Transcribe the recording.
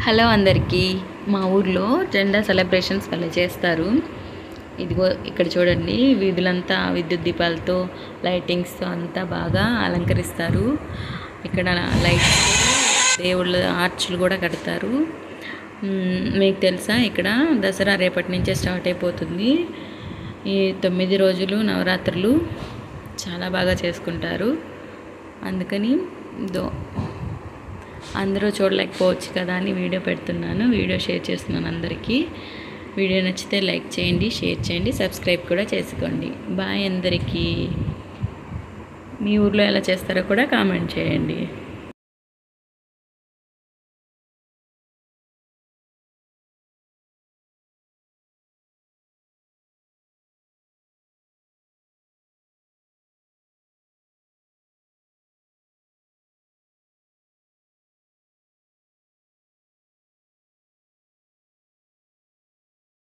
Hello అందరికీ. మా ఊర్లో జెండా సెలబ్రేషన్స్ భలే చేస్తారు. ఇదిగో ఇక్కడ చూడండి, వీధులంతా విద్యుత్ దీపాలతో లైటింగ్స్తో అంతా బాగా అలంకరిస్తారు. ఇక్కడ లైట్స్, దేవుళ్ళ ఆర్చులు కూడా కడతారు. మీకు తెలుసా, ఇక్కడ దసరా రేపటి నుంచే స్టార్ట్ అయిపోతుంది. ఈ 9 రోజులు నవరాత్రులు చాలా బాగా చేసుకుంటారు. అందుకని అందరూ చూడలేకపోవచ్చు కదా అని వీడియో పెడుతున్నాను, వీడియో షేర్ చేస్తున్నాను అందరికీ. వీడియో నచ్చితే లైక్ చేయండి, షేర్ చేయండి, సబ్స్క్రైబ్ కూడా చేసుకోండి. బాయ్ అందరికీ. మీ ఊర్లో ఎలా చేస్తారో కూడా కామెంట్ చేయండి.